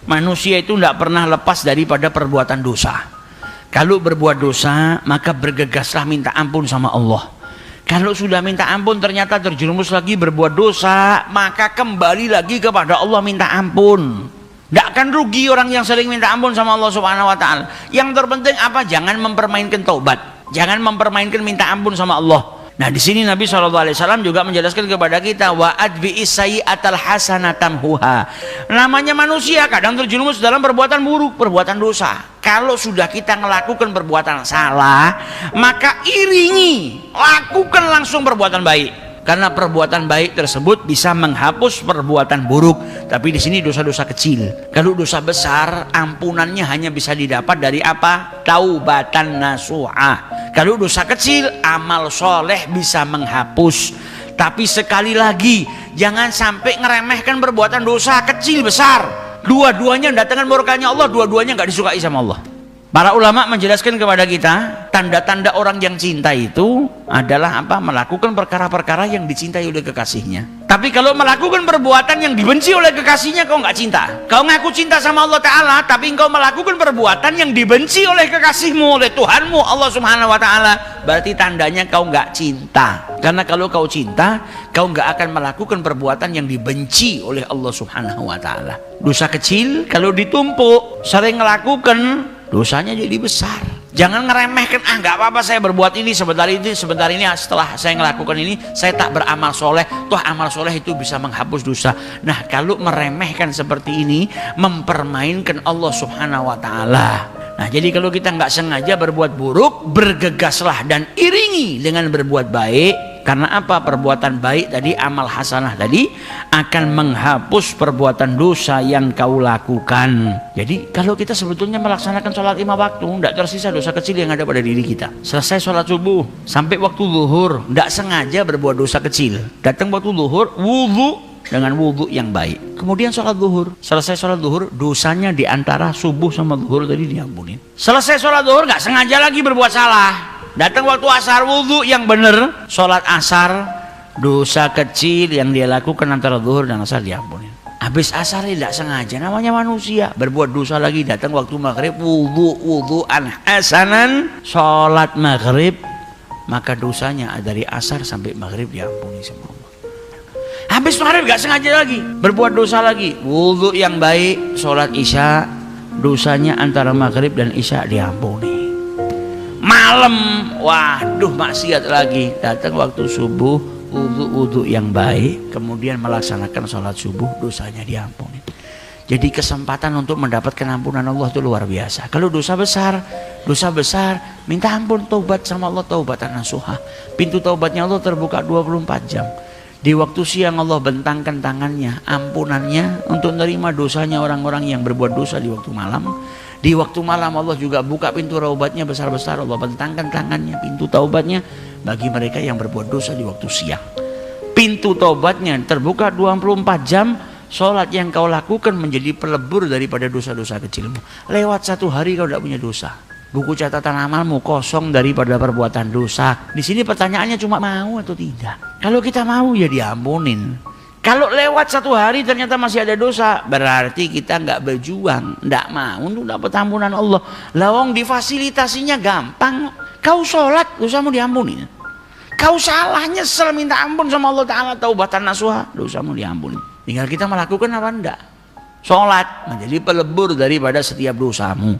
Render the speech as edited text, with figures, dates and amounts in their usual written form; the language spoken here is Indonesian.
Manusia itu tidak pernah lepas daripada perbuatan dosa. Kalau berbuat dosa, maka bergegaslah minta ampun sama Allah. Kalau sudah minta ampun ternyata terjerumus lagi berbuat dosa, maka kembali lagi kepada Allah minta ampun. Tidak akan rugi orang yang sering minta ampun sama Allah Subhanahu wa taala. Yang terpenting apa? Jangan mempermainkan taubat. Jangan mempermainkan minta ampun sama Allah. Nah, di sini Nabi SAW juga menjelaskan kepada kita, wa adbi'is sayyi'atal hasanatamhuha. Namanya manusia kadang terjerumus dalam perbuatan buruk, perbuatan dosa. Kalau sudah kita melakukan perbuatan salah, maka iringi, lakukan langsung perbuatan baik. Karena perbuatan baik tersebut bisa menghapus perbuatan buruk. Tapi di sini dosa-dosa kecil. Kalau dosa besar, ampunannya hanya bisa didapat dari apa? Taubatan nasuha. Kalau dosa kecil, amal soleh bisa menghapus. Tapi sekali lagi, jangan sampai ngeremehkan perbuatan dosa kecil besar. Dua-duanya datangkan murkanya Allah, dua-duanya nggak disukai sama Allah. Para ulama menjelaskan kepada kita, tanda-tanda orang yang cinta itu adalah apa? Melakukan perkara-perkara yang dicintai oleh kekasihnya. Tapi kalau melakukan perbuatan yang dibenci oleh kekasihnya, kau nggak cinta. Kau ngaku cinta sama Allah Ta'ala, tapi engkau melakukan perbuatan yang dibenci oleh kekasihmu, oleh Tuhanmu Allah Subhanahu wa Ta'ala, berarti tandanya kau nggak cinta. Karena kalau kau cinta, kau nggak akan melakukan perbuatan yang dibenci oleh Allah Subhanahu wa Ta'ala. Dosa kecil kalau ditumpuk, sering melakukan, dosanya jadi besar. Jangan ngeremehkan, nggak apa-apa saya berbuat ini sebentar ini setelah saya melakukan ini saya tak beramal soleh, toh amal soleh itu bisa menghapus dosa. Nah, kalau meremehkan seperti ini, mempermainkan Allah Subhanahu wa Ta'ala. Nah, jadi kalau kita nggak sengaja berbuat buruk, bergegaslah dan iringi dengan berbuat baik. Karena apa? Perbuatan baik tadi, amal hasanah tadi akan menghapus perbuatan dosa yang kau lakukan. Jadi kalau kita sebetulnya melaksanakan sholat 5 waktu, tidak tersisa dosa kecil yang ada pada diri kita. Selesai sholat subuh sampai waktu zuhur, tidak sengaja berbuat dosa kecil. Datang waktu zuhur, wudhu dengan wudhu yang baik. Kemudian sholat zuhur, selesai sholat zuhur, dosanya di antara subuh sama zuhur tadi diampunin. Selesai sholat zuhur, nggak sengaja lagi berbuat salah. Datang waktu asar, wudhu yang benar, sholat asar, dosa kecil yang dia lakukan antara zuhur dan asar diampunin. Habis asar tidak sengaja, namanya manusia, berbuat dosa lagi. Datang waktu maghrib, wudhu'an hasanan, sholat maghrib, maka dosanya dari asar sampai maghrib diampuni sama Allah. Habis maghrib gak sengaja lagi, berbuat dosa lagi, wudhu yang baik, sholat isya, dosanya antara maghrib dan isya diampuni. Malam, waduh maksiat lagi. Datang waktu subuh, wudhu yang baik, kemudian melaksanakan sholat subuh, dosanya diampuni. Jadi kesempatan untuk mendapatkan ampunan Allah itu luar biasa. Kalau dosa besar, minta ampun, taubat sama Allah, taubatan nasuha. Pintu taubatnya Allah terbuka 24 jam. Di waktu siang Allah bentangkan tangannya, ampunannya untuk menerima dosanya orang-orang yang berbuat dosa di waktu malam. Di waktu malam Allah juga buka pintu taubatnya besar-besar, Allah bentangkan tangannya, pintu taubatnya bagi mereka yang berbuat dosa di waktu siang. Pintu taubatnya terbuka 24 jam, sholat yang kau lakukan menjadi pelebur daripada dosa-dosa kecilmu. Lewat 1 hari kau tidak punya dosa. Buku catatan amalmu kosong daripada perbuatan dosa. Di sini pertanyaannya cuma mau atau tidak. Kalau kita mau ya diampunin. Kalau lewat 1 hari ternyata masih ada dosa, berarti kita nggak berjuang, nggak mau untuk dapat ampunan Allah. Lawang difasilitasinya gampang. Kau sholat, dosamu diampuni. Kau salah nyesel minta ampun sama Allah Ta'ala, taubatan nasuha, dosamu diampuni. Tinggal kita melakukan apa enggak. Sholat menjadi pelebur daripada setiap dosamu.